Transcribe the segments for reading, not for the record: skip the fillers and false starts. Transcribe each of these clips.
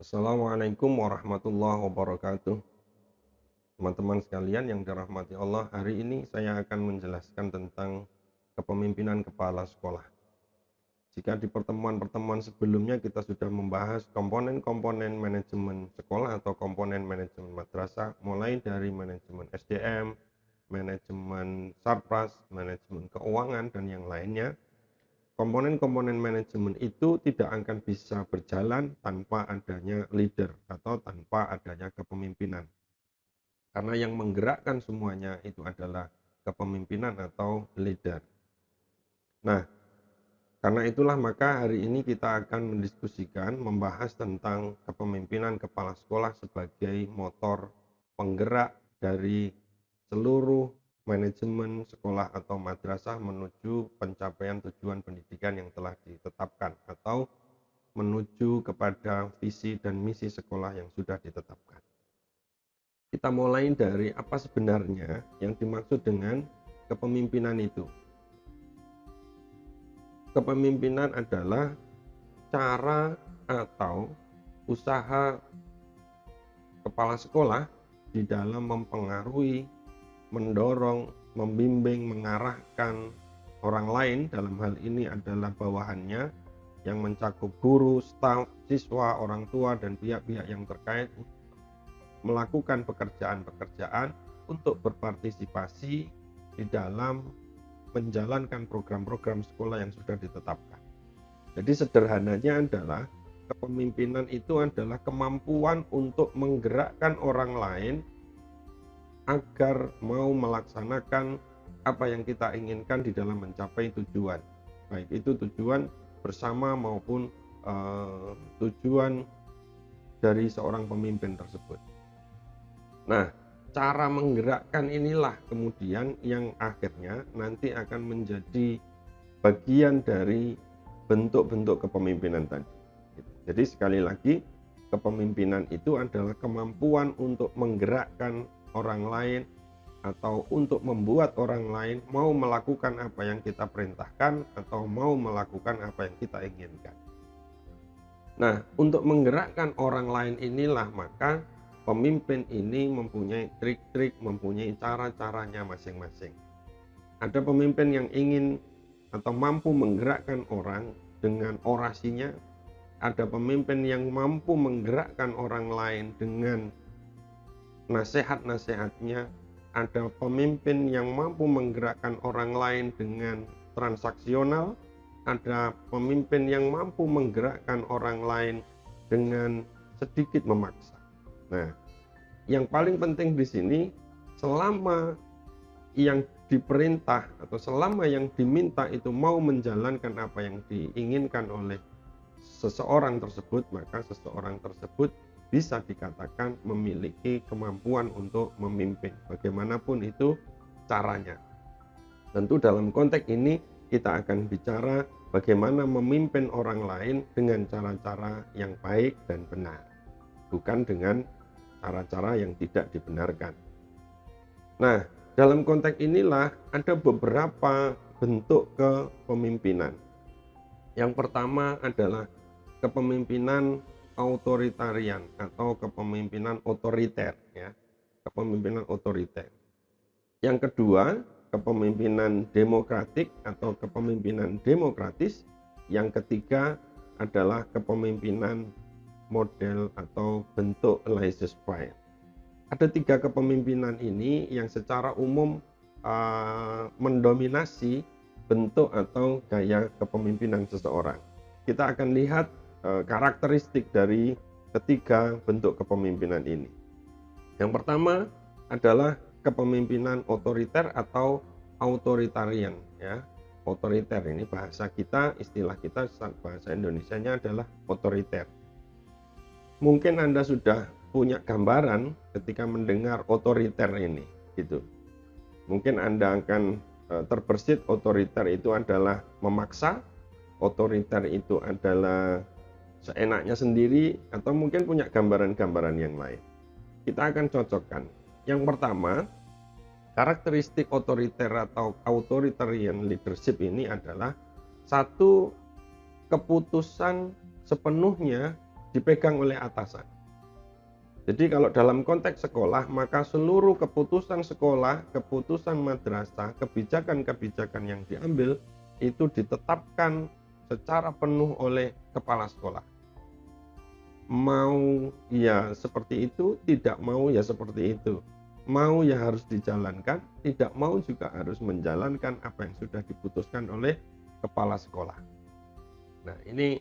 Assalamualaikum warahmatullahi wabarakatuh. Teman-teman sekalian yang dirahmati Allah, hari ini saya akan menjelaskan tentang kepemimpinan kepala sekolah. Jika di pertemuan-pertemuan sebelumnya kita sudah membahas komponen-komponen manajemen sekolah atau komponen manajemen madrasah, mulai dari manajemen SDM, manajemen sarpras, manajemen keuangan, dan yang lainnya. Komponen-komponen manajemen itu tidak akan bisa berjalan tanpa adanya leader atau tanpa adanya kepemimpinan. Karena yang menggerakkan semuanya itu adalah kepemimpinan atau leader. Nah, karena itulah maka hari ini kita akan mendiskusikan, membahas tentang kepemimpinan kepala sekolah sebagai motor penggerak dari seluruh manajemen sekolah atau madrasah menuju pencapaian tujuan pendidikan yang telah ditetapkan atau menuju kepada visi dan misi sekolah yang sudah ditetapkan. Kita mulai dari apa sebenarnya yang dimaksud dengan kepemimpinan itu. Kepemimpinan adalah cara atau usaha kepala sekolah di dalam mempengaruhi, mendorong, membimbing, mengarahkan orang lain, dalam hal ini adalah bawahannya yang mencakup guru, staf, siswa, orang tua, dan pihak-pihak yang terkait melakukan pekerjaan-pekerjaan untuk berpartisipasi di dalam menjalankan program-program sekolah yang sudah ditetapkan. Jadi sederhananya adalah kepemimpinan itu adalah kemampuan untuk menggerakkan orang lain agar mau melaksanakan apa yang kita inginkan di dalam mencapai tujuan, baik itu tujuan bersama maupun tujuan dari seorang pemimpin tersebut. Nah, cara menggerakkan inilah kemudian yang akhirnya nanti akan menjadi bagian dari bentuk-bentuk kepemimpinan tadi. Jadi sekali lagi, kepemimpinan itu adalah kemampuan untuk menggerakkan orang lain atau untuk membuat orang lain mau melakukan apa yang kita perintahkan atau mau melakukan apa yang kita inginkan. Nah, untuk menggerakkan orang lain inilah maka pemimpin ini mempunyai trik-trik, mempunyai cara-caranya masing-masing. Ada pemimpin yang ingin atau mampu menggerakkan orang dengan orasinya, ada pemimpin yang mampu menggerakkan orang lain dengan nasihat-nasihatnya, ada pemimpin yang mampu menggerakkan orang lain dengan transaksional, ada pemimpin yang mampu menggerakkan orang lain dengan sedikit memaksa. Nah, yang paling penting di sini, selama yang diperintah atau selama yang diminta itu mau menjalankan apa yang diinginkan oleh seseorang tersebut, maka seseorang tersebut bisa dikatakan memiliki kemampuan untuk memimpin, bagaimanapun itu caranya. Tentu dalam konteks ini kita akan bicara bagaimana memimpin orang lain dengan cara-cara yang baik dan benar, bukan dengan cara-cara yang tidak dibenarkan. Nah, dalam konteks inilah ada beberapa bentuk kepemimpinan. Yang pertama adalah kepemimpinan authoritarian atau kepemimpinan otoriter, ya. Kepemimpinan otoriter. Yang kedua, kepemimpinan demokratik atau kepemimpinan demokratis. Yang ketiga adalah kepemimpinan model atau bentuk laissez-faire. Ada tiga kepemimpinan ini yang secara umum mendominasi bentuk atau gaya kepemimpinan seseorang. Kita akan lihat karakteristik dari ketiga bentuk kepemimpinan ini. Yang pertama adalah kepemimpinan otoriter atau authoritarian, ya. Otoriter ini bahasa kita, istilah kita, bahasa Indonesianya adalah otoriter. Mungkin Anda sudah punya gambaran ketika mendengar otoriter ini, gitu. Mungkin Anda akan terbersit otoriter itu adalah memaksa, otoriter itu adalah seenaknya sendiri, atau mungkin punya gambaran-gambaran yang lain. Kita akan cocokkan. Yang pertama, karakteristik otoriter atau authoritarian leadership ini adalah satu, keputusan sepenuhnya dipegang oleh atasan. Jadi kalau dalam konteks sekolah, maka seluruh keputusan sekolah, keputusan madrasah, kebijakan-kebijakan yang diambil itu ditetapkan secara penuh oleh kepala sekolah. Mau ya seperti itu, tidak mau ya seperti itu. Mau ya harus dijalankan, tidak mau juga harus menjalankan apa yang sudah diputuskan oleh kepala sekolah. Nah, ini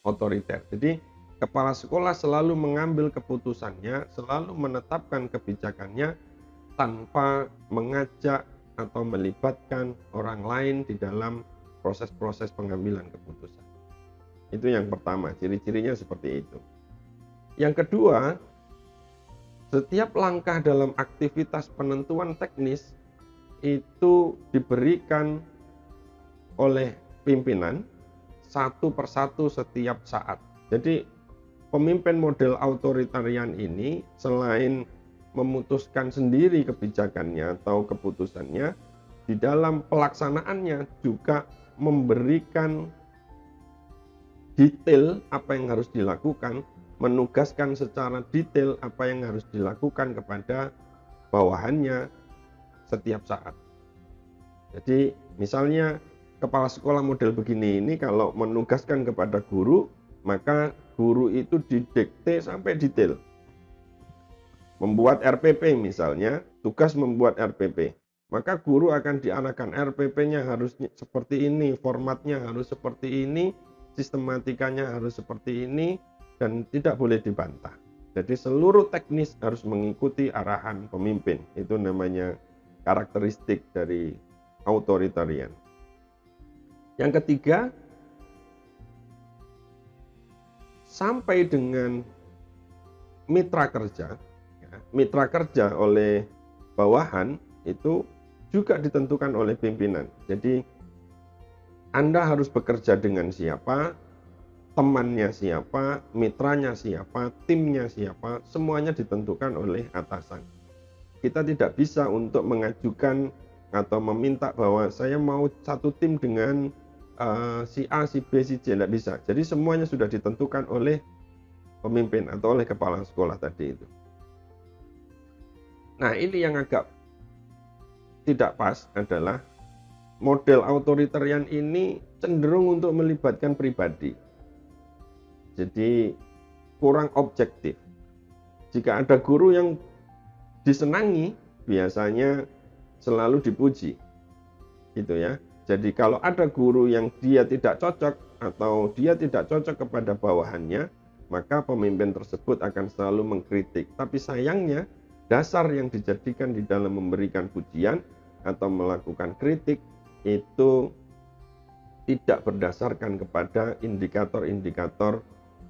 otoriter. Jadi kepala sekolah selalu mengambil keputusannya, selalu menetapkan kebijakannya tanpa mengajak atau melibatkan orang lain di dalam proses-proses pengambilan keputusan. Itu yang pertama, ciri-cirinya seperti itu. Yang kedua, setiap langkah dalam aktivitas penentuan teknis itu diberikan oleh pimpinan satu persatu setiap saat. Jadi pemimpin model authoritarian ini selain memutuskan sendiri kebijakannya atau keputusannya, di dalam pelaksanaannya juga memberikan detail apa yang harus dilakukan, menugaskan secara detail apa yang harus dilakukan kepada bawahannya setiap saat. Jadi misalnya kepala sekolah model begini ini kalau menugaskan kepada guru, maka guru itu didikte sampai detail. Membuat RPP misalnya, tugas membuat RPP. Maka guru akan diarahkan RPP-nya harus seperti ini, formatnya harus seperti ini, sistematikanya harus seperti ini, dan tidak boleh dibantah. Jadi seluruh teknis harus mengikuti arahan pemimpin. Itu namanya karakteristik dari authoritarian. Yang ketiga, sampai dengan mitra kerja. Mitra kerja oleh bawahan itu juga ditentukan oleh pimpinan. Jadi Anda harus bekerja dengan siapa, temannya siapa, mitranya siapa, timnya siapa, semuanya ditentukan oleh atasan. Kita tidak bisa untuk mengajukan atau meminta bahwa saya mau satu tim dengan si A, si B, si C, tidak bisa. Jadi semuanya sudah ditentukan oleh pemimpin atau oleh kepala sekolah tadi itu. Nah, ini yang agak tidak pas adalah model authoritarian ini cenderung untuk melibatkan pribadi. Jadi kurang objektif. Jika ada guru yang disenangi, biasanya selalu dipuji. Gitu ya. Jadi kalau ada guru yang dia tidak cocok atau dia tidak cocok kepada bawahannya, maka pemimpin tersebut akan selalu mengkritik. Tapi sayangnya dasar yang dijadikan di dalam memberikan pujian atau melakukan kritik itu tidak berdasarkan kepada indikator-indikator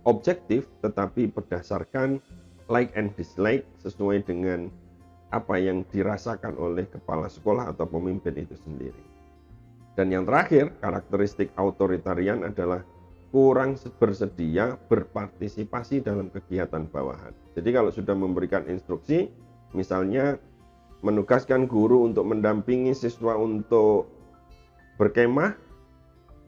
objektif, tetapi berdasarkan like and dislike sesuai dengan apa yang dirasakan oleh kepala sekolah atau pemimpin itu sendiri. Dan yang terakhir, karakteristik authoritarian adalah kurang bersedia berpartisipasi dalam kegiatan bawahan. Jadi kalau sudah memberikan instruksi, misalnya menugaskan guru untuk mendampingi siswa untuk berkemah,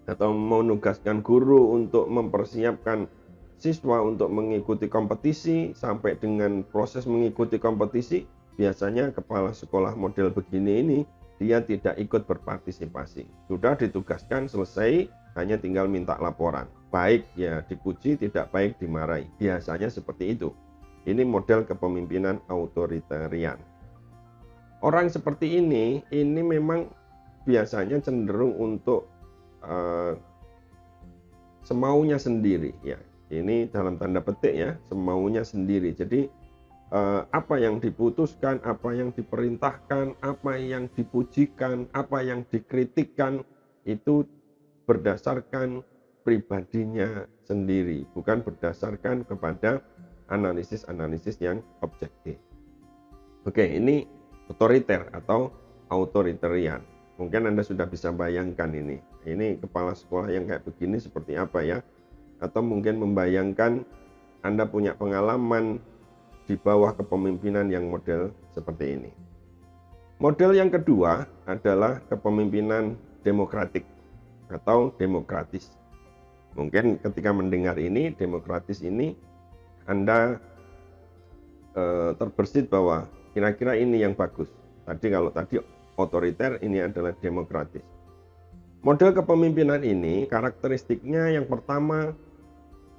atau menugaskan guru untuk mempersiapkan siswa untuk mengikuti kompetisi, sampai dengan proses mengikuti kompetisi, biasanya kepala sekolah model begini ini dia tidak ikut berpartisipasi. Sudah ditugaskan, selesai, hanya tinggal minta laporan. Baik ya dipuji, tidak baik dimarahi. Biasanya seperti itu. Ini model kepemimpinan authoritarian. Orang seperti ini memang biasanya cenderung untuk semaunya sendiri ya. Ini dalam tanda petik ya, semaunya sendiri. Jadi apa yang diputuskan, apa yang diperintahkan, apa yang dipujikan, apa yang dikritikkan itu berdasarkan pribadinya sendiri, bukan berdasarkan kepada analisis-analisis yang objektif. Oke, ini otoriter atau authoritarian. Mungkin Anda sudah bisa bayangkan ini. Ini kepala sekolah yang kayak begini seperti apa ya? Atau mungkin membayangkan Anda punya pengalaman di bawah kepemimpinan yang model seperti ini. Model yang kedua adalah kepemimpinan demokratik atau demokratis. Mungkin ketika mendengar ini, demokratis ini, Anda terbersit bahwa kira-kira ini yang bagus. Kalau tadi otoriter, ini adalah demokratis. Model kepemimpinan ini karakteristiknya yang pertama,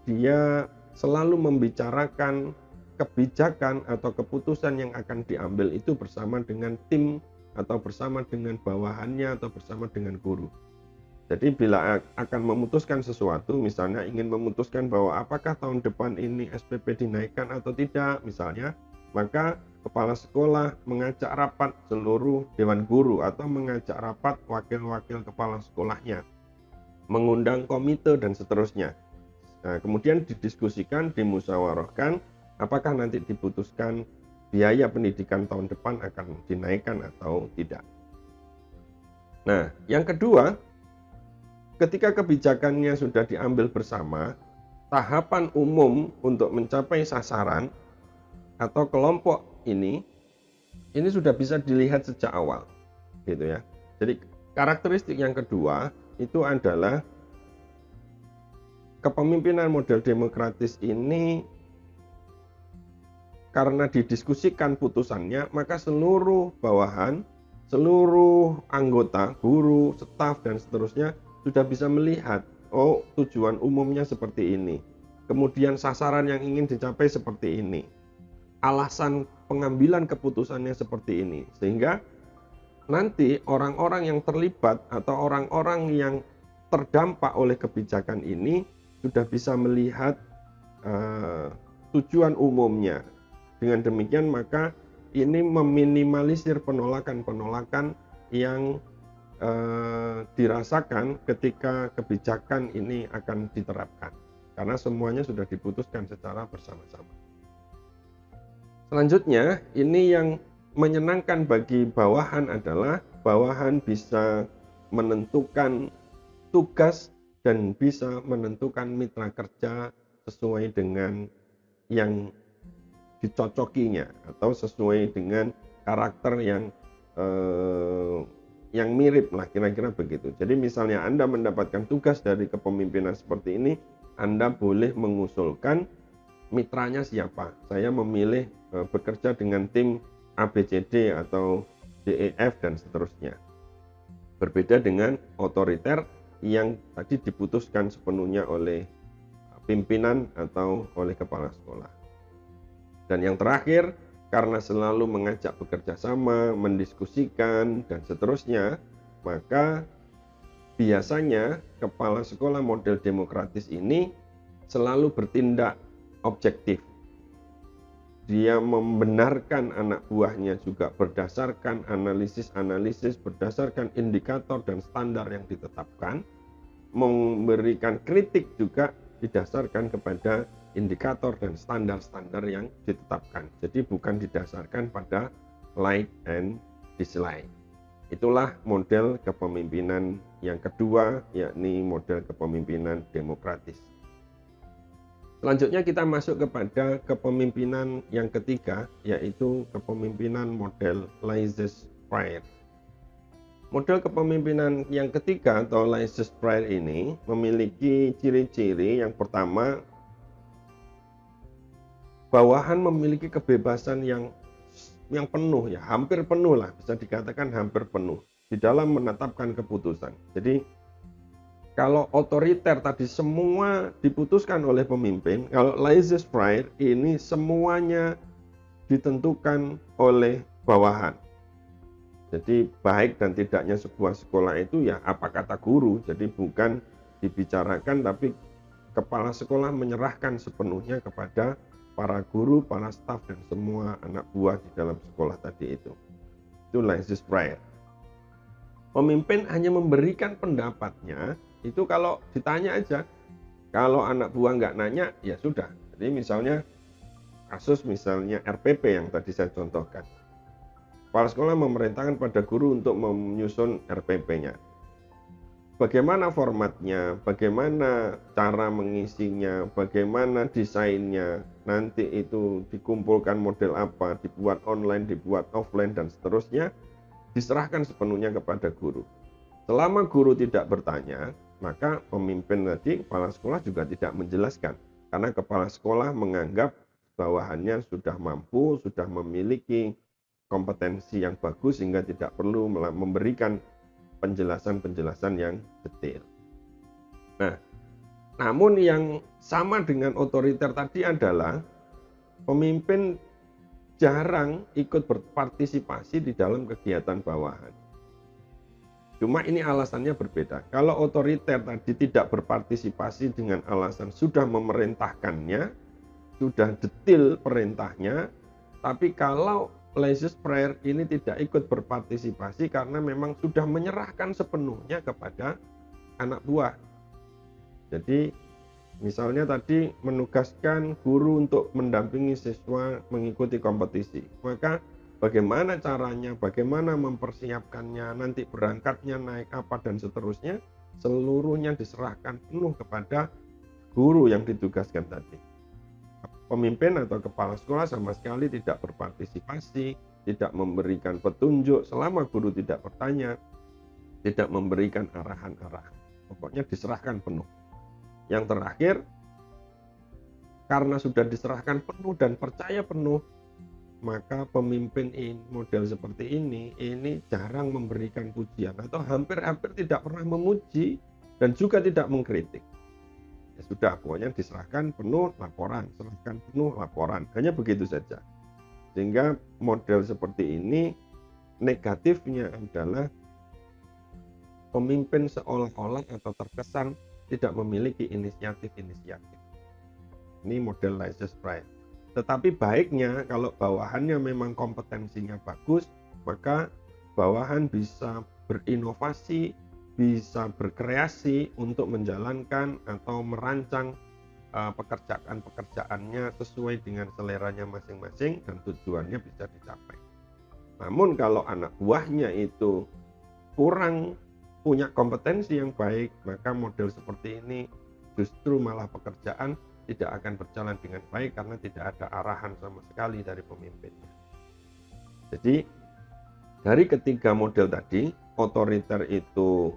dia selalu membicarakan kebijakan atau keputusan yang akan diambil itu bersama dengan tim atau bersama dengan bawahannya atau bersama dengan guru. Jadi bila akan memutuskan sesuatu, misalnya ingin memutuskan bahwa apakah tahun depan ini SPP dinaikkan atau tidak misalnya, maka kepala sekolah mengajak rapat seluruh dewan guru atau mengajak rapat wakil-wakil kepala sekolahnya, mengundang komite dan seterusnya. Nah, kemudian didiskusikan, dimusyawarahkan, apakah nanti diputuskan biaya pendidikan tahun depan akan dinaikkan atau tidak. Nah, yang kedua, ketika kebijakannya sudah diambil bersama, tahapan umum untuk mencapai sasaran atau kelompok ini sudah bisa dilihat sejak awal, gitu ya. Jadi karakteristik yang kedua itu adalah kepemimpinan model demokratis ini karena didiskusikan putusannya, maka seluruh bawahan, seluruh anggota, guru, staf dan seterusnya sudah bisa melihat, oh tujuan umumnya seperti ini, kemudian sasaran yang ingin dicapai seperti ini, alasan pengambilan keputusannya seperti ini, sehingga nanti orang-orang yang terlibat atau orang-orang yang terdampak oleh kebijakan ini sudah bisa melihat tujuan umumnya. Dengan demikian maka ini meminimalisir penolakan-penolakan yang dirasakan ketika kebijakan ini akan diterapkan, karena semuanya sudah diputuskan secara bersama-sama. Selanjutnya, ini yang menyenangkan bagi bawahan adalah bawahan bisa menentukan tugas dan bisa menentukan mitra kerja sesuai dengan yang dicocokinya atau sesuai dengan karakter yang mirip lah, kira-kira begitu. Jadi misalnya Anda mendapatkan tugas dari kepemimpinan seperti ini, Anda boleh mengusulkan mitranya siapa. Saya memilih bekerja dengan tim ABCD atau DEF dan seterusnya. Berbeda dengan otoriter yang tadi diputuskan sepenuhnya oleh pimpinan atau oleh kepala sekolah. Dan yang terakhir, karena selalu mengajak bekerja sama, mendiskusikan dan seterusnya, maka biasanya kepala sekolah model demokratis ini selalu bertindak objektif. Dia membenarkan anak buahnya juga berdasarkan analisis-analisis, berdasarkan indikator dan standar yang ditetapkan, memberikan kritik juga didasarkan kepada indikator dan standar-standar yang ditetapkan. Jadi bukan didasarkan pada like and dislike. Itulah model kepemimpinan yang kedua, yakni model kepemimpinan demokratis. Selanjutnya kita masuk kepada kepemimpinan yang ketiga, yaitu kepemimpinan model laissez-faire. Model kepemimpinan yang ketiga atau laissez-faire ini memiliki ciri-ciri. Yang pertama, bawahan memiliki kebebasan yang penuh, ya hampir penuh lah, bisa dikatakan hampir penuh di dalam menetapkan keputusan. Jadi kalau otoriter tadi semua diputuskan oleh pemimpin, kalau laissez-faire ini semuanya ditentukan oleh bawahan. Jadi baik dan tidaknya sebuah sekolah itu ya apa kata guru, jadi bukan dibicarakan, tapi kepala sekolah menyerahkan sepenuhnya kepada para guru, para staf dan semua anak buah di dalam sekolah tadi itu. Itu laissez-faire. Pemimpin hanya memberikan pendapatnya, itu kalau ditanya aja. Kalau anak buah nggak nanya, ya sudah. Jadi misalnya kasus misalnya RPP yang tadi saya contohkan. Kepala sekolah memerintahkan pada guru untuk menyusun RPP-nya. Bagaimana formatnya, bagaimana cara mengisinya, bagaimana desainnya, nanti itu dikumpulkan model apa, dibuat online, dibuat offline, dan seterusnya, diserahkan sepenuhnya kepada guru. Selama guru tidak bertanya, Maka pemimpin tadi, kepala sekolah juga tidak menjelaskan. Karena kepala sekolah menganggap bawahannya sudah mampu, sudah memiliki kompetensi yang bagus sehingga tidak perlu memberikan penjelasan-penjelasan yang detail. Nah, namun yang sama dengan otoriter tadi adalah pemimpin jarang ikut berpartisipasi di dalam kegiatan bawahan. Cuma ini alasannya berbeda. Kalau otoriter tadi tidak berpartisipasi dengan alasan sudah memerintahkannya, sudah detail perintahnya, tapi kalau laissez-faire ini tidak ikut berpartisipasi karena memang sudah menyerahkan sepenuhnya kepada anak buah. Jadi misalnya tadi menugaskan guru untuk mendampingi siswa mengikuti kompetisi, maka bagaimana caranya, bagaimana mempersiapkannya, nanti berangkatnya naik apa dan seterusnya, seluruhnya diserahkan penuh kepada guru yang ditugaskan tadi. Pemimpin atau kepala sekolah sama sekali tidak berpartisipasi, tidak memberikan petunjuk selama guru tidak bertanya, tidak memberikan arahan-arahan. Pokoknya diserahkan penuh. Yang terakhir, karena sudah diserahkan penuh dan percaya penuh, maka pemimpin model seperti ini jarang memberikan pujian atau hampir-hampir tidak pernah memuji dan juga tidak mengkritik. Ya sudah, pokoknya diserahkan penuh laporan, serahkan penuh laporan, hanya begitu saja. Sehingga model seperti ini negatifnya adalah pemimpin seolah-olah atau terkesan tidak memiliki inisiatif-inisiatif. Ini model laissez-faire. Tetapi baiknya kalau bawahannya memang kompetensinya bagus, maka bawahan bisa berinovasi, bisa berkreasi untuk menjalankan atau merancang pekerjaan-pekerjaannya sesuai dengan seleranya masing-masing dan tujuannya bisa dicapai. Namun kalau anak buahnya itu kurang punya kompetensi yang baik, maka model seperti ini justru malah pekerjaan tidak akan berjalan dengan baik karena tidak ada arahan sama sekali dari pemimpinnya. Jadi dari ketiga model tadi, otoriter itu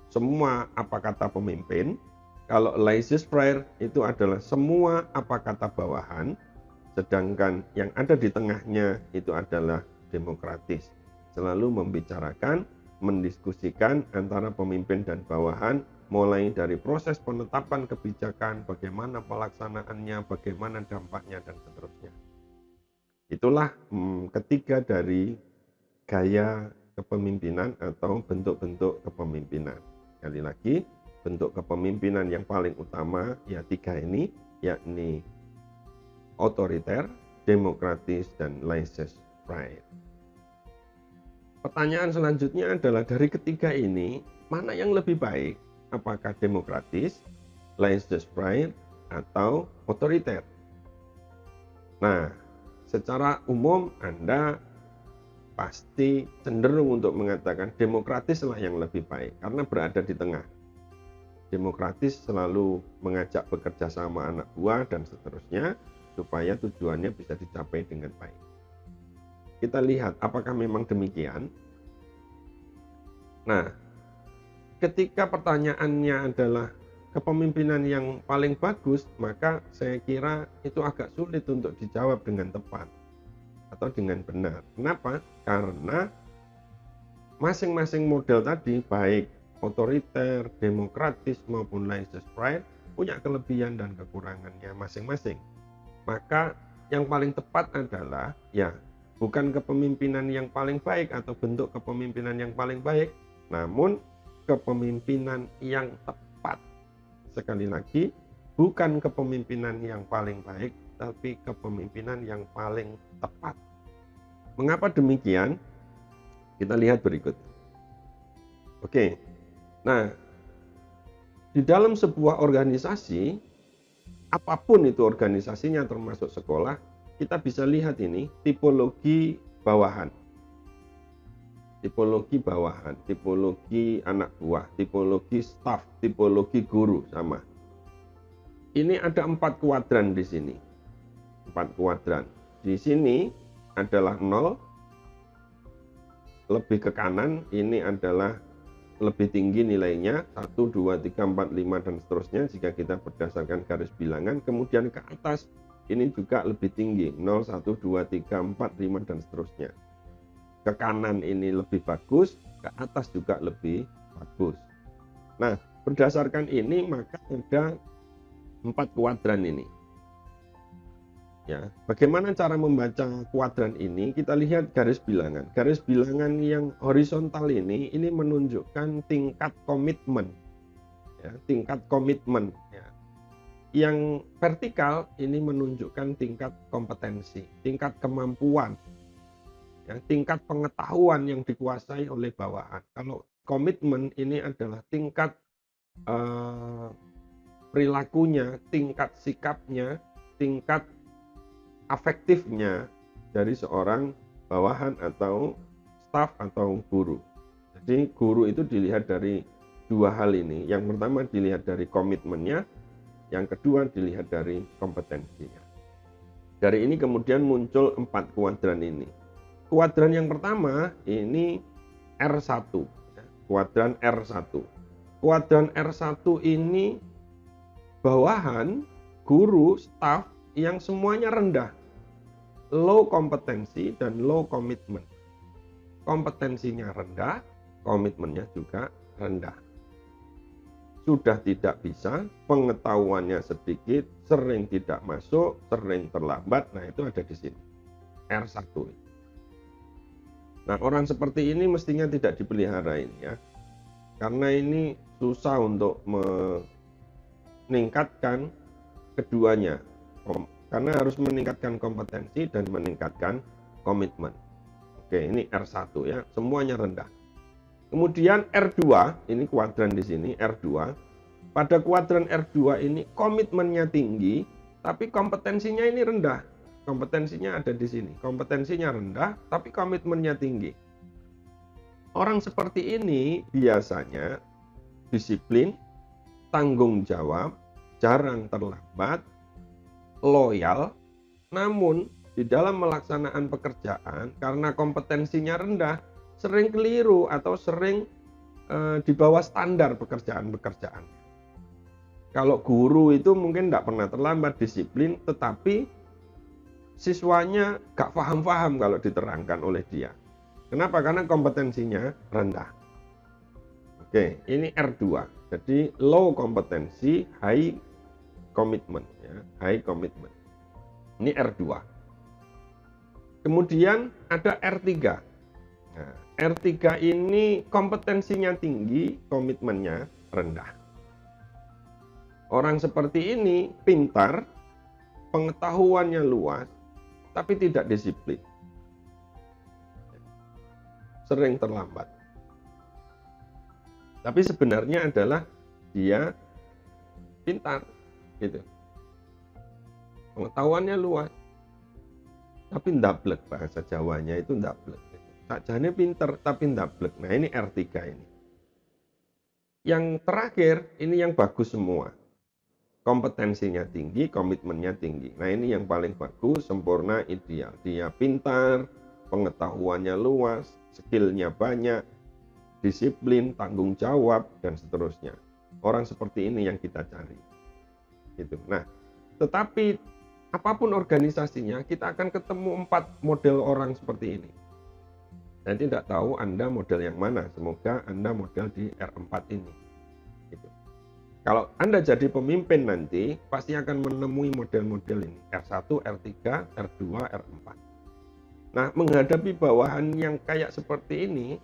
semua apa kata pemimpin, kalau laissez-faire itu adalah semua apa kata bawahan, sedangkan yang ada di tengahnya itu adalah demokratis. Selalu membicarakan, mendiskusikan antara pemimpin dan bawahan, mulai dari proses penetapan kebijakan, bagaimana pelaksanaannya, bagaimana dampaknya, dan seterusnya. Itulah ketiga dari gaya kepemimpinan atau bentuk-bentuk kepemimpinan. Sekali lagi, bentuk kepemimpinan yang paling utama ya tiga ini, yakni otoriter, demokratis, dan laissez-faire. Pertanyaan selanjutnya adalah dari ketiga ini, mana yang lebih baik? Apakah demokratis, laissez-faire, atau otoriter? Nah, secara umum Anda pasti cenderung untuk mengatakan demokratislah yang lebih baik karena berada di tengah. Demokratis selalu mengajak bekerja sama anak buah dan seterusnya supaya tujuannya bisa dicapai dengan baik. Kita lihat apakah memang demikian. Nah, ketika pertanyaannya adalah kepemimpinan yang paling bagus, maka saya kira itu agak sulit untuk dijawab dengan tepat atau dengan benar. Kenapa? Karena masing-masing model tadi, baik otoriter, demokratis maupun laissez-faire, punya kelebihan dan kekurangannya masing-masing. Maka yang paling tepat adalah ya bukan kepemimpinan yang paling baik atau bentuk kepemimpinan yang paling baik, namun kepemimpinan yang tepat. Sekali lagi, bukan kepemimpinan yang paling baik, tapi kepemimpinan yang paling tepat. Mengapa demikian? Kita lihat berikut. Oke, nah di dalam sebuah organisasi, apapun itu organisasinya termasuk sekolah, kita bisa lihat ini tipologi bawahan. Tipologi bawahan, tipologi anak buah, tipologi staf, tipologi guru sama. Ini ada 4 kuadran di sini. 4 kuadran. Di sini adalah 0, lebih ke kanan ini adalah lebih tinggi nilainya 1, 2, 3, 4, 5 dan seterusnya jika kita berdasarkan garis bilangan. Kemudian ke atas ini juga lebih tinggi 0, 1, 2, 3, 4, 5 dan seterusnya. Ke kanan ini lebih bagus, ke atas juga lebih bagus. Nah, berdasarkan ini maka ada 4 kuadran ini. Ya, bagaimana cara membaca kuadran ini? Kita lihat garis bilangan. Garis bilangan yang horizontal ini menunjukkan tingkat komitmen. Ya, tingkat komitmen. Ya. Yang vertikal ini menunjukkan tingkat kompetensi, tingkat kemampuan, ya, tingkat pengetahuan yang dikuasai oleh bawahan. Kalau komitmen ini adalah tingkat perilakunya, tingkat sikapnya, tingkat afektifnya dari seorang bawahan atau staf atau guru. Jadi guru itu dilihat dari dua hal ini. Yang pertama dilihat dari komitmennya, yang kedua dilihat dari kompetensinya. Dari ini kemudian muncul 4 kuadran ini. Kuadran yang pertama ini R1, kuadran R1. Kuadran R1 ini bawahan, guru, staf yang semuanya rendah, low kompetensi dan low komitmen. Kompetensinya rendah, komitmennya juga rendah. Sudah tidak bisa, pengetahuannya sedikit, sering tidak masuk, sering terlambat. Nah, itu ada di sini. R1. Nah, orang seperti ini mestinya tidak dipelihara ini ya. Karena ini susah untuk meningkatkan keduanya. Karena harus meningkatkan kompetensi dan meningkatkan komitmen. Oke, ini R1 ya, semuanya rendah. Kemudian R2, ini kuadran di sini, R2. Pada kuadran R2 ini komitmennya tinggi, tapi kompetensinya ini rendah. Kompetensinya ada di sini. Kompetensinya rendah, tapi komitmennya tinggi. Orang seperti ini biasanya disiplin, tanggung jawab, jarang terlambat, loyal, namun di dalam melaksanaan pekerjaan karena kompetensinya rendah sering keliru atau sering di bawah standar pekerjaan-pekerjaan. Kalau guru itu mungkin tidak pernah terlambat, disiplin, tetapi siswanya gak paham-paham kalau diterangkan oleh dia. Kenapa? Karena kompetensinya rendah. Oke, ini R2. Jadi low kompetensi, high komitmen, ya, high komitmen. Ini R2. Kemudian ada R3. Nah, R3 ini kompetensinya tinggi, komitmennya rendah. Orang seperti ini pintar, pengetahuannya luas, tapi tidak disiplin. Sering terlambat. Tapi sebenarnya adalah dia pintar, gitu. Pengetahuannya luas, tapi ndablek, bahasa Jawanya itu ndablek. Sakjane pinter tapi ndablek. Nah, ini R3 ini. Yang terakhir ini yang bagus semua. Kompetensinya tinggi, komitmennya tinggi. Nah, ini yang paling bagus, sempurna, ideal. Dia pintar, pengetahuannya luas, skillnya banyak, disiplin, tanggung jawab, dan seterusnya. Orang seperti ini yang kita cari. Gitu. Nah, tetapi apapun organisasinya, kita akan ketemu 4 model orang seperti ini. Saya tidak tahu Anda model yang mana. Semoga Anda model di R4 ini. Gitu. Kalau Anda jadi pemimpin nanti, pasti akan menemui model-model ini. R1, R3, R2, R4. Nah, menghadapi bawahan yang kayak seperti ini,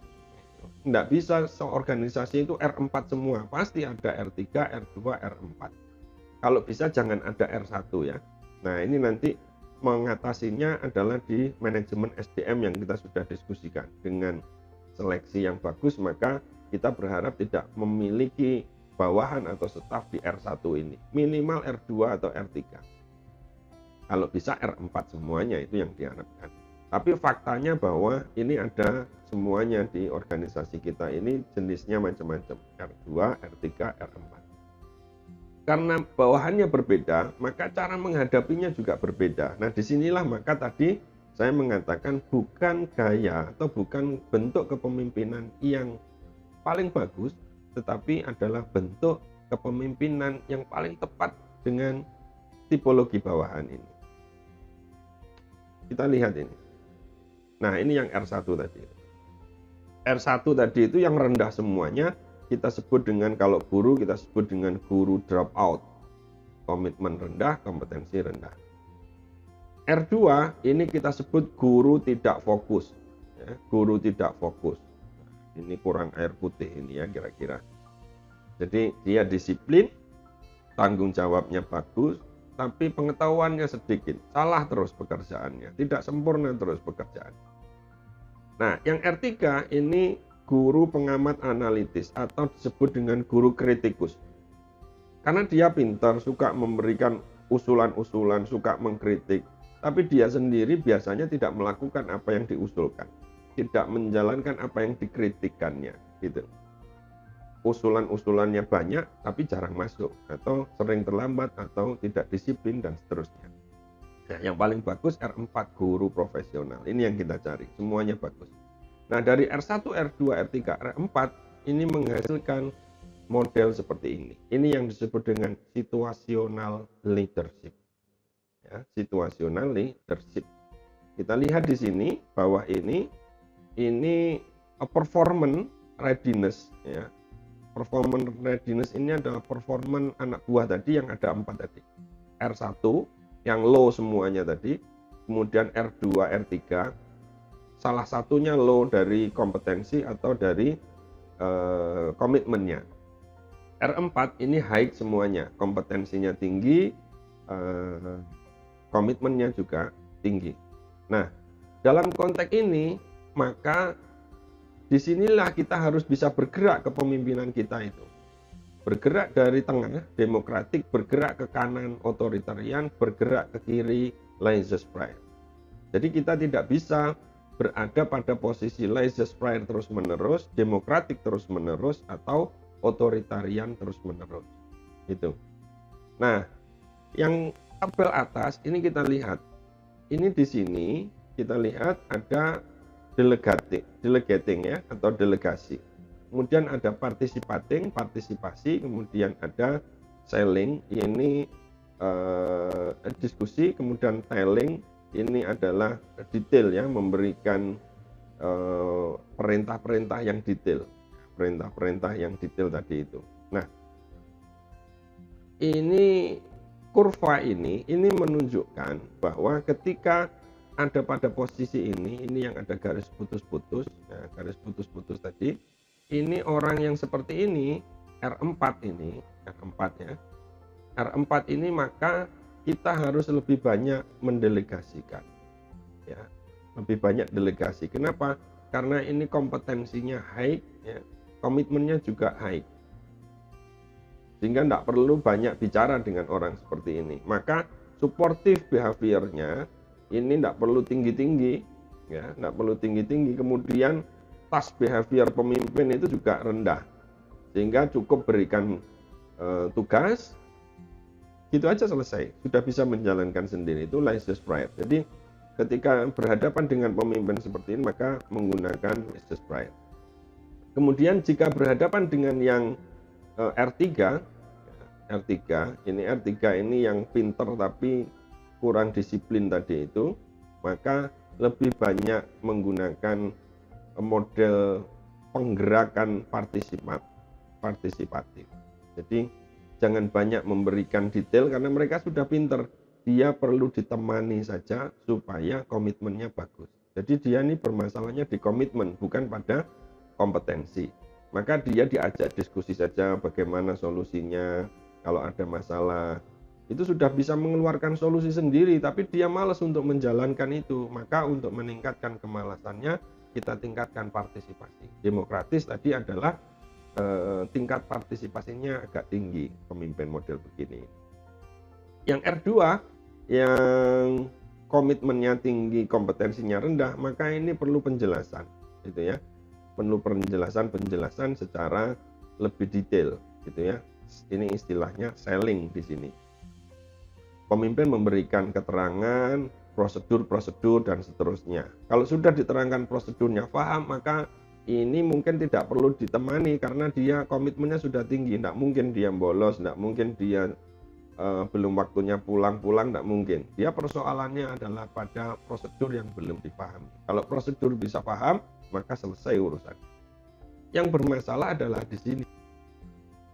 tidak bisa seorganisasi itu R4 semua. Pasti ada R3, R2, R4. Kalau bisa jangan ada R1 ya. Nah, ini nanti mengatasinya adalah di manajemen SDM yang kita sudah diskusikan. Dengan seleksi yang bagus, maka kita berharap tidak memiliki bawahan atau staf di R1 ini. Minimal R2 atau R3. Kalau bisa R4 semuanya, itu yang diharapkan. Tapi faktanya bahwa ini ada semuanya di organisasi kita ini jenisnya macam-macam. R2, R3, R4. Karena bawahannya berbeda, maka cara menghadapinya juga berbeda. Nah, disinilah maka tadi saya mengatakan bukan gaya atau bukan bentuk kepemimpinan yang paling bagus, tetapi adalah bentuk kepemimpinan yang paling tepat dengan tipologi bawahan ini. Kita lihat ini. Nah, ini yang R1 tadi. R1 tadi itu yang rendah semuanya, kita sebut dengan, kalau guru kita sebut dengan guru drop out. Komitmen rendah, kompetensi rendah. R2 ini kita sebut guru tidak fokus. Ya, guru tidak fokus. Ini kurang air putih ini ya kira-kira. Jadi dia disiplin, tanggung jawabnya bagus, tapi pengetahuannya sedikit. Salah terus pekerjaannya, tidak sempurna terus pekerjaan. Nah, yang R3 ini guru pengamat analitis atau disebut dengan guru kritikus. Karena dia pintar, suka memberikan usulan-usulan, suka mengkritik, tapi dia sendiri biasanya tidak melakukan apa yang diusulkan, tidak menjalankan apa yang dikritikkannya, gitu. Usulan-usulannya banyak, tapi jarang masuk, atau sering terlambat, atau tidak disiplin, dan seterusnya. Nah, yang paling bagus R4, guru profesional. Ini yang kita cari, semuanya bagus. Nah, dari R1, R2, R3, R4, ini menghasilkan model seperti ini. Ini yang disebut dengan situational leadership. Ya, situational leadership. Kita lihat di sini bahwa ini performance readiness. Ya. Performance readiness ini adalah performance anak buah tadi yang ada 4 tadi. R1 yang low semuanya tadi, kemudian R2, R3, salah satunya low dari kompetensi atau dari komitmennya. R4 ini high semuanya, kompetensinya tinggi, komitmennya juga tinggi. Nah, dalam konteks ini, maka disinilah kita harus bisa bergerak kepemimpinan kita itu. Bergerak dari tengah, demokratik, bergerak ke kanan, otoritarian, bergerak ke kiri, laissez-faire. Jadi kita tidak bisa berada pada posisi laissez-faire terus-menerus, demokratik terus-menerus, atau otoritarian terus-menerus. Gitu. Nah, yang tabel atas ini kita lihat. Ini di sini kita lihat ada delegating ya, atau delegasi. Kemudian ada partisipasi, kemudian ada selling, ini diskusi, kemudian telling, ini adalah detail ya, memberikan perintah-perintah yang detail. Perintah-perintah yang detail tadi itu. Nah, ini kurva ini menunjukkan bahwa ketika ada pada posisi ini yang ada garis putus-putus, ya, garis putus-putus tadi, ini orang yang seperti ini, R4 ya, R4 ini maka kita harus lebih banyak mendelegasikan, ya, lebih banyak delegasi. Kenapa? Karena ini kompetensinya high, ya, komitmennya juga high, sehingga tidak perlu banyak bicara dengan orang seperti ini. Maka supportive behaviornya ini tidak perlu tinggi-tinggi, ya, tidak perlu tinggi-tinggi. Kemudian task behavior pemimpin itu juga rendah, sehingga cukup berikan tugas, gitu aja selesai, sudah bisa menjalankan sendiri. Itu laissez-faire. Jadi ketika berhadapan dengan pemimpin seperti ini, maka menggunakan laissez-faire. Kemudian jika berhadapan dengan yang R3 ini yang pinter tapi kurang disiplin tadi itu, maka lebih banyak menggunakan model penggerakan partisipatif. Jadi jangan banyak memberikan detail karena mereka sudah pinter. Dia perlu ditemani saja supaya komitmennya bagus. Jadi dia ini bermasalahnya di komitmen, bukan pada kompetensi. Maka dia diajak diskusi saja bagaimana solusinya. Kalau ada masalah, itu sudah bisa mengeluarkan solusi sendiri, tapi dia malas untuk menjalankan itu. Maka untuk meningkatkan kemalasannya, kita tingkatkan partisipasi. Demokratis tadi adalah tingkat partisipasinya agak tinggi, pemimpin model begini. Yang R2 yang komitmennya tinggi, kompetensinya rendah, maka ini perlu penjelasan, gitu ya. Perlu penjelasan secara lebih detail, gitu ya. Ini istilahnya selling di sini. Pemimpin memberikan keterangan, prosedur dan seterusnya. Kalau sudah diterangkan prosedurnya paham, maka ini mungkin tidak perlu ditemani karena dia komitmennya sudah tinggi. Tidak mungkin dia bolos, tidak mungkin dia belum waktunya pulang-pulang, tidak mungkin. Dia persoalannya adalah pada prosedur yang belum dipahami. Kalau prosedur bisa paham, maka selesai urusan. Yang bermasalah adalah di sini.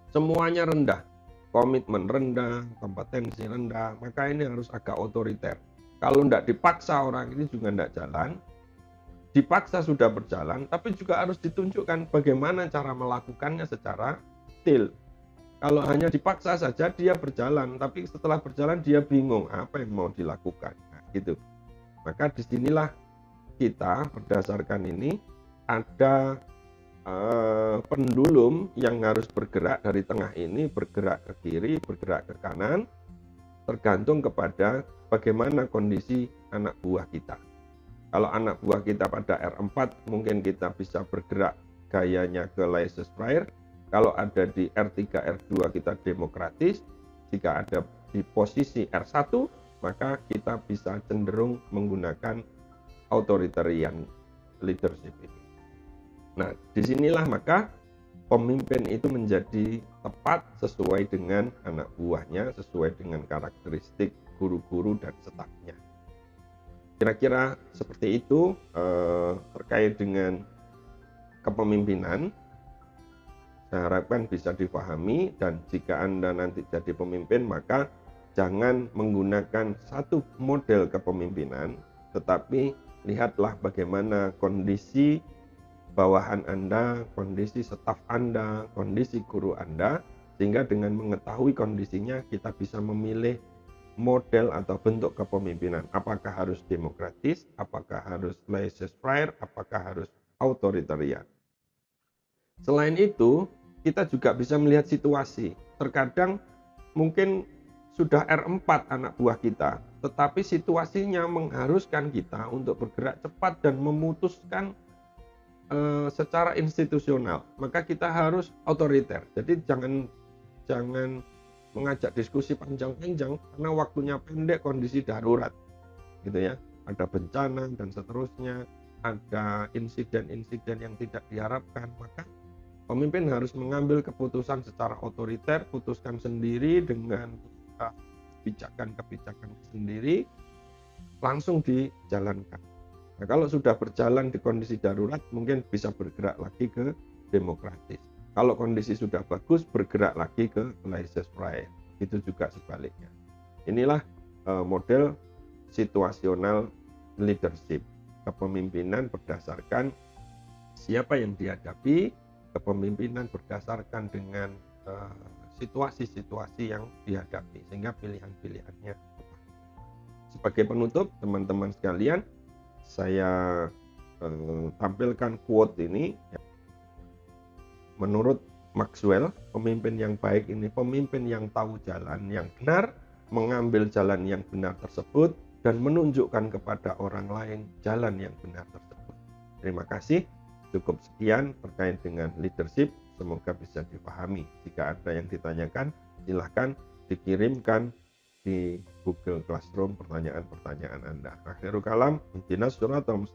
Semuanya rendah, komitmen rendah, kompetensi rendah, maka ini harus agak otoriter. Kalau tidak dipaksa orang ini juga tidak jalan. Dipaksa sudah berjalan, tapi juga harus ditunjukkan bagaimana cara melakukannya secara detail. Kalau hanya dipaksa saja dia berjalan, tapi setelah berjalan dia bingung apa yang mau dilakukan. Nah, gitu. Maka disinilah kita berdasarkan ini ada pendulum yang harus bergerak dari tengah ini, bergerak ke kiri, bergerak ke kanan, tergantung kepada bagaimana kondisi anak buah kita. Kalau anak buah kita pada R4, mungkin kita bisa bergerak gayanya ke laissez-faire. Kalau ada di R3, R2 kita demokratis. Jika ada di posisi R1, maka kita bisa cenderung menggunakan authoritarian leadership ini. Nah, disinilah maka pemimpin itu menjadi tepat sesuai dengan anak buahnya, sesuai dengan karakteristik guru-guru dan stafnya. Kira-kira seperti itu terkait dengan kepemimpinan. Saya harapkan bisa dipahami, dan jika Anda nanti jadi pemimpin, maka jangan menggunakan satu model kepemimpinan, tetapi lihatlah bagaimana kondisi bawahan Anda, kondisi staf Anda, kondisi guru Anda, sehingga dengan mengetahui kondisinya kita bisa memilih model atau bentuk kepemimpinan. Apakah harus demokratis, apakah harus laissez-faire, apakah harus authoritarian. Selain itu, kita juga bisa melihat situasi. Terkadang mungkin sudah R4 anak buah kita, tetapi situasinya mengharuskan kita untuk bergerak cepat dan memutuskan secara institusional. Maka kita harus otoriter. Jadi jangan mengajak diskusi panjang-panjang karena waktunya pendek, kondisi darurat. Gitu ya. Ada bencana dan seterusnya, ada insiden-insiden yang tidak diharapkan, maka pemimpin harus mengambil keputusan secara otoriter, putuskan sendiri dengan kebijakan-kebijakan sendiri, langsung dijalankan. Nah, kalau sudah berjalan di kondisi darurat, mungkin bisa bergerak lagi ke demokratis. Kalau kondisi sudah bagus, bergerak lagi ke laissez-faire. Itu juga sebaliknya. Inilah model situasional leadership. Kepemimpinan berdasarkan siapa yang dihadapi, kepemimpinan berdasarkan dengan situasi-situasi yang dihadapi, sehingga pilihan-pilihannya. Sebagai penutup, teman-teman sekalian, saya tampilkan quote ini. Menurut Maxwell, pemimpin yang baik ini pemimpin yang tahu jalan yang benar, mengambil jalan yang benar tersebut, dan menunjukkan kepada orang lain jalan yang benar tersebut. Terima kasih. Cukup sekian terkait dengan leadership, semoga bisa dipahami. Jika ada yang ditanyakan, silahkan dikirimkan di Google Classroom pertanyaan-pertanyaan Anda. Akhirul kalam, ihdinas siratal mustaqim.